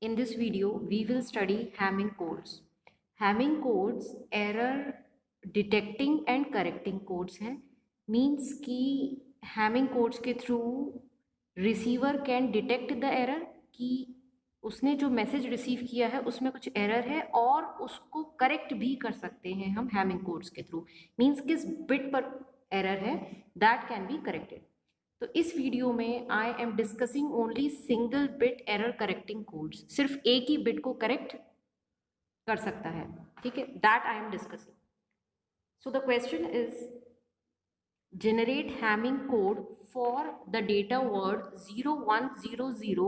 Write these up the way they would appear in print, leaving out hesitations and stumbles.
In this video, we will study Hamming codes. Hamming codes error detecting and correcting codes हैं. Means कि Hamming codes के through receiver can detect the error कि उसने जो message receive किया है उसमें कुछ एरर है और उसको करेक्ट भी कर सकते हैं हम हैमिंग कोड्स के थ्रू. मीन्स किस बिट पर एरर है दैट कैन बी करेक्टेड. तो इस वीडियो में I am discussing only single bit error correcting codes. सिर्फ एक ही बिट को करेक्ट कर सकता है, ठीक है, that I am discussing. So the question is generate Hamming code for the data word 0100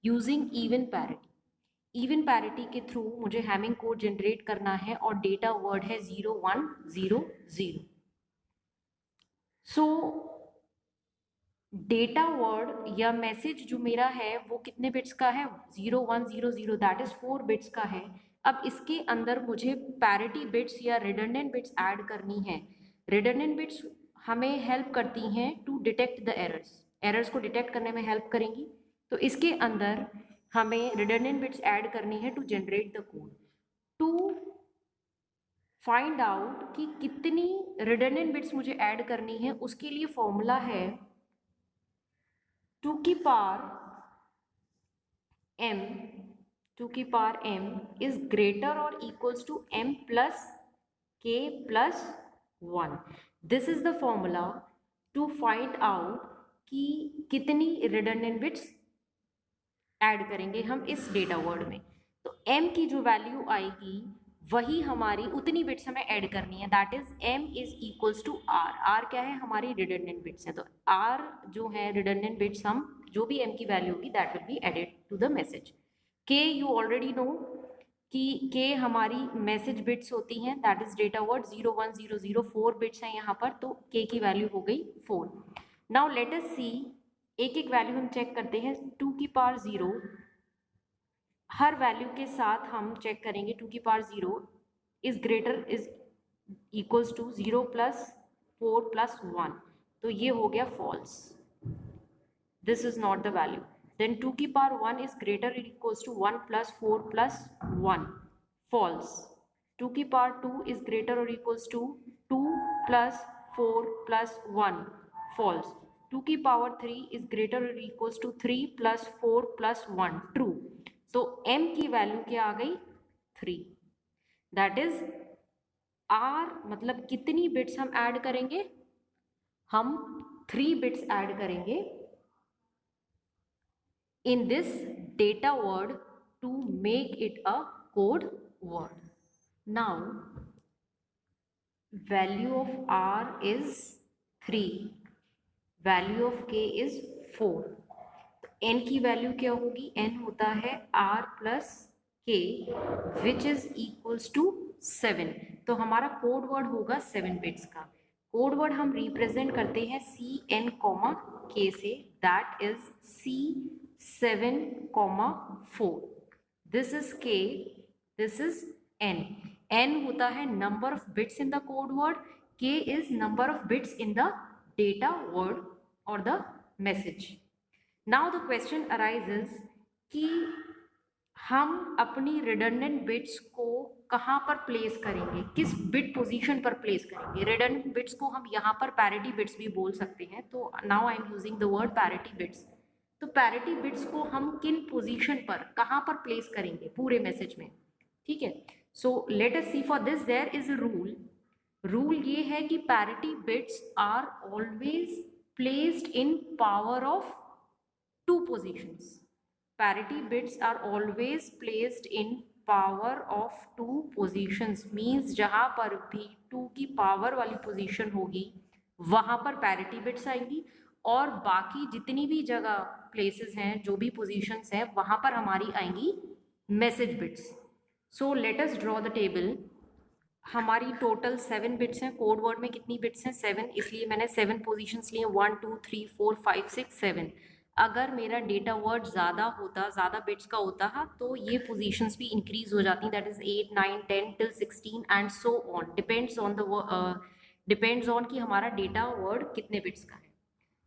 using even parity. Even parity के through मुझे हैमिंग कोड जनरेट करना है और डेटा वर्ड है 0100. सो डेटा वर्ड या मैसेज जो मेरा है वो कितने बिट्स का है? 0100, दैट इज 4 बिट्स का है. अब इसके अंदर मुझे पैरिटी बिट्स या रिडंडेंट बिट्स ऐड करनी है. रिडंडेंट बिट्स हमें हेल्प करती हैं टू डिटेक्ट द एरर्स को डिटेक्ट करने में हेल्प करेंगी. तो इसके अंदर हमें रिडंडेंट बिट्स ऐड करनी है to generate the code. To find out कि कितनी रिडंडेंट बिट्स मुझे ऐड करनी है उसके लिए फॉर्मूला है 2 की power m is greater or equals to m plus k plus 1. This is the formula to find out कि कितनी रिडंडेंट बिट्स ऐड करेंगे हम इस डेटा वर्ड में. तो m की जो वैल्यू आएगी वही हमारी उतनी बिट्स हमें ऐड करनी है. That is m is equals to r. क्या है? हमारी रिडंडेंट बिट्स है. तो r जो है रिडंडेंट बिट्स, हम जो भी m की वैल्यू होगी that will be added to the message. k you already know कि k हमारी मैसेज बिट्स होती हैं. दैट इज डेटा वर्ड 0100, 4 बिट्स हैं यहाँ पर, तो k की वैल्यू हो गई 4. नाउ लेट अस सी, एक एक वैल्यू हम चेक करते हैं. 2 की पावर 0, हर वैल्यू के साथ हम चेक करेंगे. 2 की power 0 is greater is equals to 0 plus 4 plus 1, तो ये हो गया false. This is not the value. Then 2 की power 1 is greater equals to 1 plus 4 plus 1, false. 2 की पावर 2 इज ग्रेटर और equals to 2 plus 4 plus 1, false. 2 की power 3 is greater और equals to 3 plus 4 plus 1, true. तो m की value क्या आ गई? 3. That is r, मतलब कितनी बिट्स हम ऐड करेंगे? हम 3 बिट्स ऐड करेंगे in this data word to make it a code word. Now value of r is 3, value of k is 4. n की वैल्यू क्या होगी? n होता है r plus k which is equals to 7. तो हमारा code word होगा 7 bits का. Code word हम रिप्रेजेंट करते हैं cn, k से. That is C7, 4. This is k, this is n. n होता है number of bits in the code word, k is number of bits in the data word और the message. Now the question arises कि हम अपनी redundant bits को कहाँ पर place करेंगे, किस बिट पोजीशन पर प्लेस करेंगे. रिडंडेंट बिट्स को हम यहाँ पर पैरिटी बिट्स भी बोल सकते हैं. तो now I am using the word parity bits. तो पैरिटी बिट्स को हम किन पोजीशन पर, कहाँ पर प्लेस करेंगे पूरे मैसेज में, ठीक है. So let us see. For this there is a rule ये है कि parity bits are always placed in power of 2 positions. Parity bits are always placed in power of 2 positions. Means जहाँ पर भी 2 की पावर वाली पोजीशन होगी वहाँ पर पैरिटी बिट्स आएंगी, और बाकी जितनी भी जगह प्लेसेस हैं, जो भी पोजीशंस हैं, वहाँ पर हमारी आएंगी message bits. So let us draw the table. हमारी टोटल 7 बिट्स हैं. कोड वर्ड में कितनी बिट्स हैं? 7, इसलिए मैंने 7 पोजीशंस लिए. 1 2 3 4 5 6 7. अगर मेरा डेटा वर्ड ज़्यादा होता, ज़्यादा बिट्स का होता है, तो ये पोजीशंस भी इंक्रीज हो जाती. That is 8 9 10 till 16 and so on. Depends on कि हमारा डेटा वर्ड कितने बिट्स का है.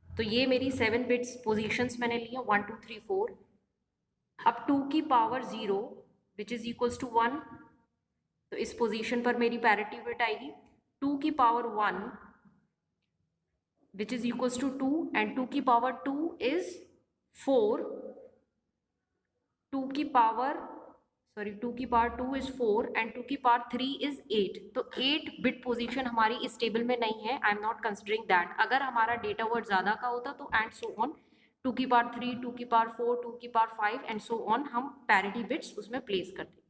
तो ये मेरी 7 बिट्स पोजीशंस मैंने लिए 1 2 3 4. अब 2 की power 0 which is equals to 1, तो इस पोजीशन पर मेरी पैरिटी बिट आएगी। 2 की power 1 which is equals to 2 and 2 की पावर 2 इज 4, 2 की पावर 2 की पावर 2 इज 4 एंड 2 की पावर 3 इज 8। तो 8 बिट पोजीशन हमारी इस टेबल में नहीं है, I am not considering that. अगर हमारा डेटा वर्ड ज्यादा का होता तो एंड सो ऑन, 2 की पावर 3, 2 की पावर 4, 2 की पावर 5 एंड सो ऑन हम पैरिटी बिट्स उसमें प्लेस करते।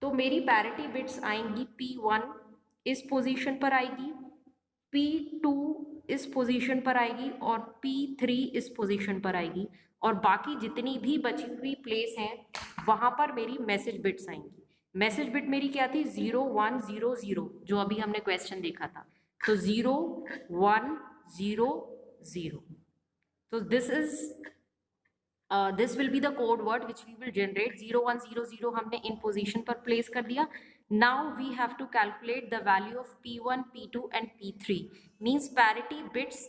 तो मेरी पैरिटी बिट्स आएंगी P1 इस पोजीशन पर आएगी, P2 इस पोजीशन पर आएगी और P3 इस पोजीशन पर आएगी, और बाकी जितनी भी बची हुई प्लेस हैं वहां पर मेरी मैसेज बिट्स आएंगी। मैसेज बिट मेरी क्या थी? 0 1 0 0, जो अभी हमने क्वेश्चन देखा था। तो 0 1 0 0, तो this will be the code word which we will generate। 0 1 0 0 हमने in position पर place कर दिया। Now we have to calculate the value of P1, P2 and P3, means parity bits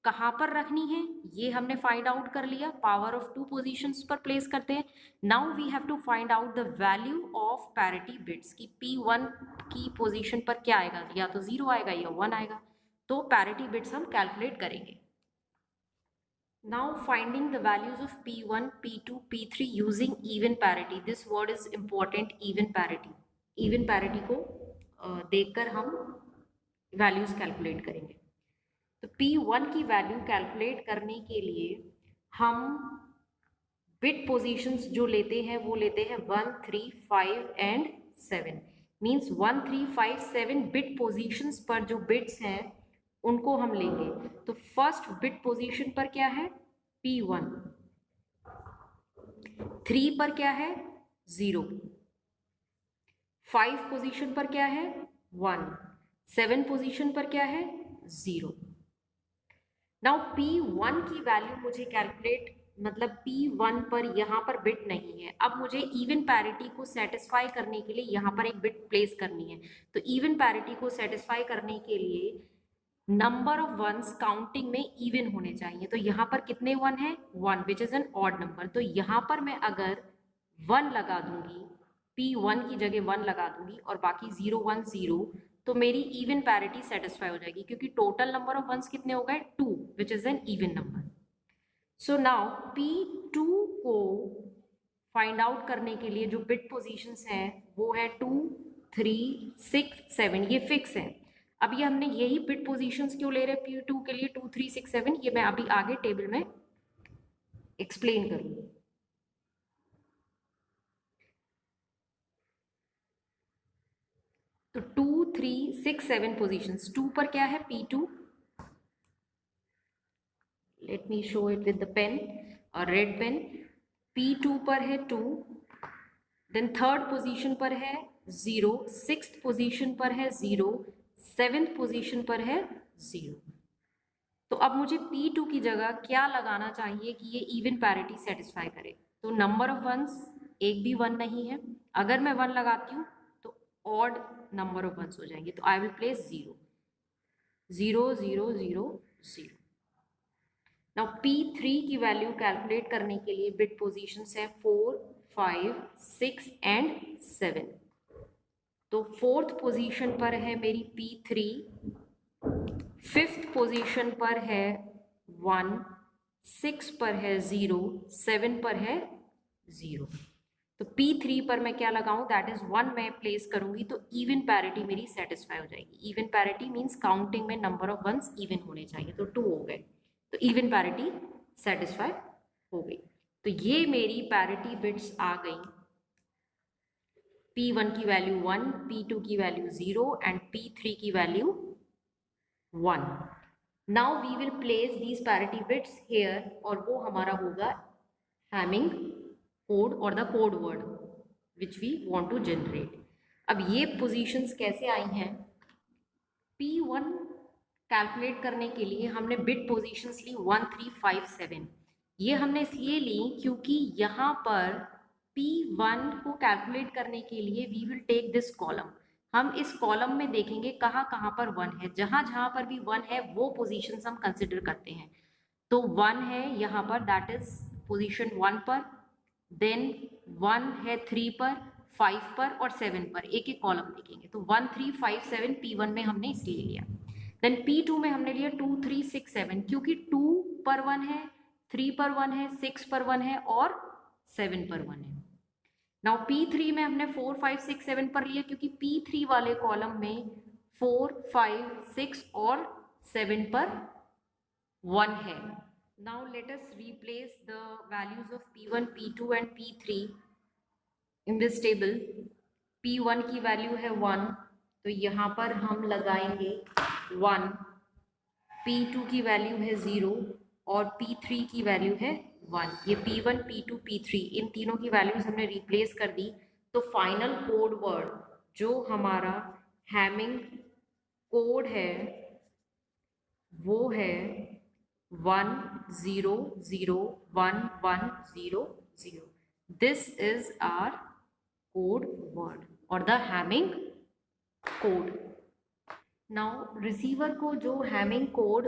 कहाँ पर रखनी है ये हमने फाइंड आउट कर लिया, पावर ऑफ 2 पोजीशंस पर प्लेस करते हैं। Now we have to find out the value of parity bits की P1 की पोजीशन पर क्या आएगा, या तो 0 आएगा या 1 आएगा। तो पैरिटी बिट्स हम कैलकुलेट करेंगे। Now finding the values of P1, P2, P3 using even parity. This word is important, even parity. Even parity को देखकर हम वैल्यूज कैलकुलेट करेंगे। तो P1 की वैल्यू कैलकुलेट करने के लिए हम बिट पोजीशंस जो लेते हैं वो लेते हैं 1 3 5 एंड 7। मीन्स 1 3 5 7 बिट पोजीशंस पर जो बिट्स हैं उनको हम लेंगे। तो फर्स्ट बिट पोजीशन पर क्या है? P1। 3 पर क्या है? 0। 5 पोजीशन पर क्या है? 1। 7 पोजीशन पर क्या है? 0। नाउ P1 की वैल्यू मुझे कैलकुलेट, मतलब P1 पर यहाँ पर बिट नहीं है। अब मुझे इवन पैरिटी को सेटिस्फाई करने के लिए यहाँ पर एक बिट प्लेस करनी है। तो इवन पैरिटी को सेटिस्फाई करने के लिए नंबर ऑफ वंस काउंटिंग में इवन होने चाहिए। तो यहाँ पर कितने 1 है? 1, which is an odd number. तो यहाँ पर मैं अगर 1 लगा दूंगी, P1 की जगह 1 लगा दूंगी और बाकी 0 1 0, तो मेरी इवन पैरिटी सेटिस्फाई हो जाएगी, क्योंकि टोटल नंबर ऑफ वंस कितने हो गए? 2, which is an even number. So now P2 को फाइंड आउट करने के लिए जो बिट पोजीशंस हैं वो है 2 3 6 7, ये फिक्स है। अब ये हमने यही बिट पोजीशंस क्यों ले रहे हैं P2 के लिए 2 3 6 7, ये मैं अभी आगे टेबल में एक्सप्लेन करूंगी। तो 2 3 6 7 पोजीशंस। 2 पर क्या है? P2। Let me show it with the pen और रेड पेन। P2 पर है 2, देन थर्ड पोजीशन पर है 0, सिक्स्थ पोजीशन पर है 0, सेवेंथ पोजीशन पर है 0। तो अब मुझे P2 की जगह क्या लगाना चाहिए कि ये इवन पैरिटी सेटिस्फाई करे? तो नंबर ऑफ वंस एक भी 1 नहीं है। अगर मैं 1 लगाती हूँ तो ऑड नंबर ऑफ वंस हो जाएंगे। तो I will place 0 0 0 0 0। Now P3 की वैल्यू कैलकुलेट करने के लिए बिट पोजीशंस है 4 5 6 एंड 7। तो फोर्थ पोजीशन पर है मेरी P3, फिफ्थ पोजीशन पर है 1, 6 पर है 0, 7 पर है 0। तो P3 पर मैं क्या लगाऊं? दैट इज 1 मैं प्लेस करूंगी तो इवन पैरिटी मेरी सेटिस्फाई हो जाएगी। इवन पैरिटी मींस काउंटिंग में नंबर ऑफ वंस इवन होने चाहिए। तो 2 हो गए, तो इवन पैरिटी सेटिस्फाई हो गई। तो ये मेरी पैरिटी बिट्स आ गई। P1 की वैल्यू 1, P2 की वैल्यू 0 एंड P3 की value 1। Now we will place these parity bits here, और वो हमारा होगा हैमिंग कोड और the code word which we want to generate. अब ये पोजीशंस कैसे आई हैं? P1 कैलकुलेट करने के लिए हमने बिट पोजीशंस ली 1 3 5 7। ये हमने इसलिए ली क्योंकि यहाँ पर P1 को कैलकुलेट करने के लिए we will take this column. हम इस कॉलम में देखेंगे कहाँ कहाँ पर 1 है। जहाँ जहाँ पर भी 1 है वो पोजीशंस हम कंसिडर करते हैं। तो 1 है यहाँ पर, दैट इज पोजीशन 1 पर। देन 1 है 3 पर, 5 पर और 7 पर, एक एक कॉलम देखेंगे तो 1 3 5 7 P1 में हमने इसलिए लिया। देन P2 में हमने लिया 2 3 6 7, क्योंकि 2 पर 1 है, 3 पर 1 है, 6 पर 1 है और 7 पर 1 है। नाउ P3 में हमने 4 5 6 7 पर लिया, क्योंकि P3 वाले कॉलम में 4 5 6 और 7 पर 1 है। Now let us replace the values of P1, P2 and P3 in this table. P1 की वैल्यू है 1, तो यहाँ पर हम लगाएंगे 1। P2 की वैल्यू है 0 और P3 की वैल्यू है 1। ये P1, P2, P3 इन तीनों की वैल्यूज हमने रिप्लेस कर दी। तो फाइनल कोड वर्ड जो हमारा हैमिंग कोड है वो है 1 0 0 1 1 0 0। This is our code word और the Hamming code. Now receiver को जो हैमिंग कोड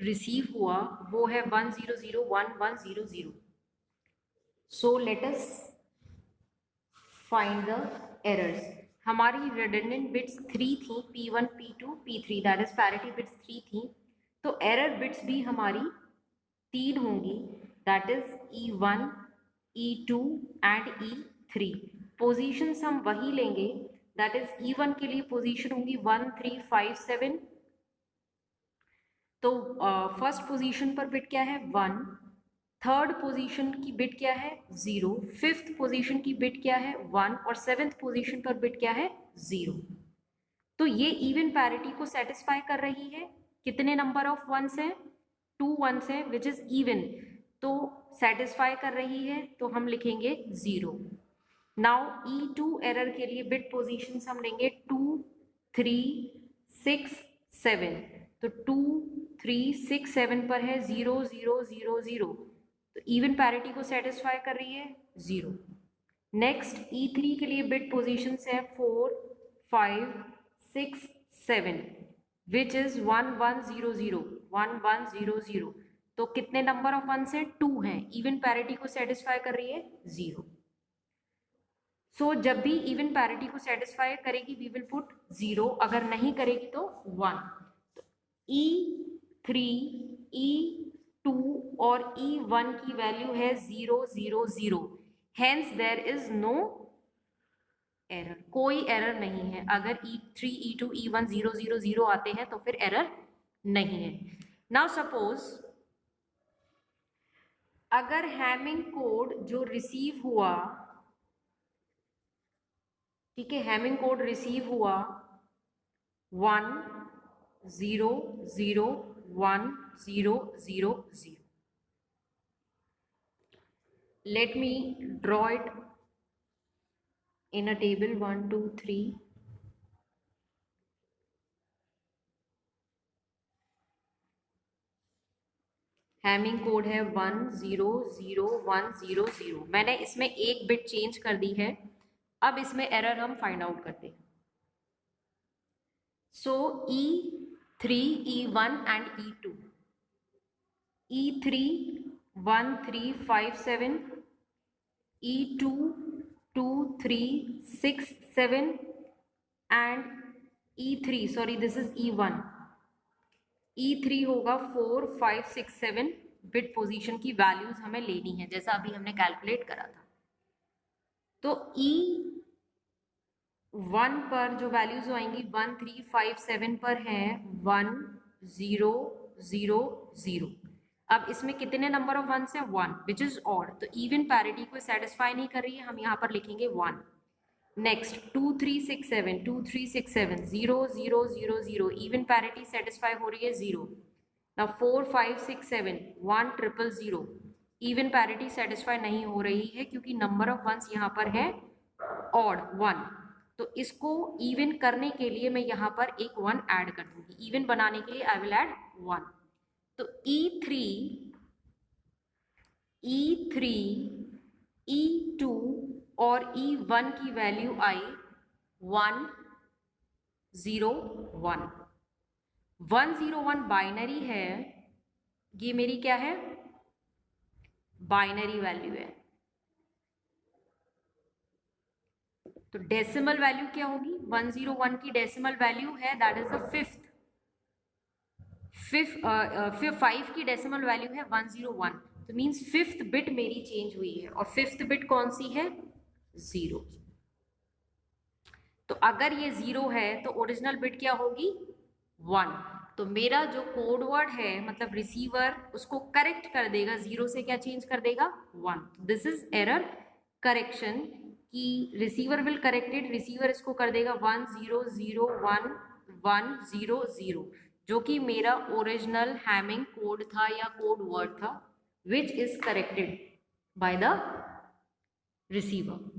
रिसीव हुआ वो है 1 0 0 1 1 0 0। सो let us find the errors. हमारी रिडंडेंट बिट्स 3 थी, P1 P2 P3, that is parity bits 3 थी। तो एरर बिट्स भी हमारी 3 होंगी, that is E1 E2 and E3। Positions हम वही लेंगे, दैट इज E1 के लिए पोजीशन होंगी 1 3 5 7। तो फर्स्ट पोजीशन पर बिट क्या है 1, थर्ड पोजीशन की बिट क्या है 0, फिफ्थ पोजीशन की बिट क्या है 1 और सेवेंथ पोजीशन पर बिट क्या है 0। तो ये इवन पैरिटी को सेटिस्फाई कर रही है। कितने नंबर ऑफ वंस है 2 वंस है विच इज इवन, तो सेटिस्फाई कर रही है, तो हम लिखेंगे 0। नाउ E2 एरर के लिए बिट पोजीशंस हम लेंगे 2 3 6 7। तो 2 3 6 7 पर है 0 0 0 0, तो इवन पैरिटी को सेटिस्फाई कर रही है 0। नेक्स्ट E3 के लिए बिट पोजीशंस है 4 5 6 7 विच इज 1 1 0 0 1 1 0 0। तो कितने नंबर ऑफ वंस है 2 हैं, इवन पैरिटी को सेटिस्फाई कर रही है 0। सो जब भी इवन पैरिटी को सेटिस्फाई करेगी वी विल पुट 0, अगर नहीं करेगी तो 1। तो E3 E2 और E1 की वैल्यू है 0 0 0, hence there is no error, कोई एरर नहीं है। अगर E3 E2 E1 0 0 0 आते हैं तो फिर एरर नहीं है। नाउ सपोज अगर हैमिंग कोड जो रिसीव हुआ, ठीक है, हैमिंग कोड रिसीव हुआ 1 0 0 1 0 0 0। Let me draw it in a table 1 2 3। Hamming code है 1 0 0 1 0 0। मैंने इसमें एक बिट चेंज कर दी है। अब इसमें एरर हम फाइंड आउट करते हैं। सो E3 E1 and E2, E3 1 3 5 7, E2 2 3 6 7 and E3 sorry this is E1, E3 होगा 4 5 6 7। बिट पोजीशन की वैल्यूज हमें लेनी है जैसा अभी हमने कैलकुलेट करा था। तो E1 पर जो वैल्यूज आएंगी 1 3 5 7 पर है 1 0 0 0। अब इसमें कितने नंबर ऑफ वंस है 1 विच इज ऑड, तो इवन पैरिटी को सेटिस्फाई नहीं कर रही है, हम यहाँ पर लिखेंगे 1। नेक्स्ट 2 3 6 7 2 3 6 7 0 0 0 0, इवन पैरिटी सेटिस्फाई हो रही है 0। नाउ 4 5 6 7 1 0 0 0, इवन पैरिटी सेटिस्फाई नहीं हो रही है क्योंकि नंबर ऑफ वंस यहाँ पर है ऑड 1। तो इसको इवन करने के लिए मैं यहाँ पर एक 1 ऐड कर दूंगी, इवन बनाने के लिए आई विल ऐड 1। तो E3 E2 और E1 की वैल्यू आई 1 0 1। 1 0 1 बाइनरी है, ये मेरी क्या है बाइनरी वैल्यू है। तो डेसिमल वैल्यू क्या होगी, 101 की डेसिमल वैल्यू है दैट इज द फिफ्थ, 5 की डेसिमल वैल्यू है 101, तो मीन्स फिफ्थ बिट मेरी चेंज हुई है, और फिफ्थ बिट कौन सी है, 0। तो अगर ये 0 है तो ओरिजिनल बिट क्या होगी, 1। तो मेरा जो कोड वर्ड है मतलब रिसीवर उसको करेक्ट कर देगा, 0 से क्या चेंज कर देगा, 1। दिस इज एरर करेक्शन कि रिसीवर विल करेक्टेड, रिसीवर इसको कर देगा 10011100, जो कि मेरा ओरिजिनल हैमिंग कोड था या कोड वर्ड था, which is corrected by the receiver.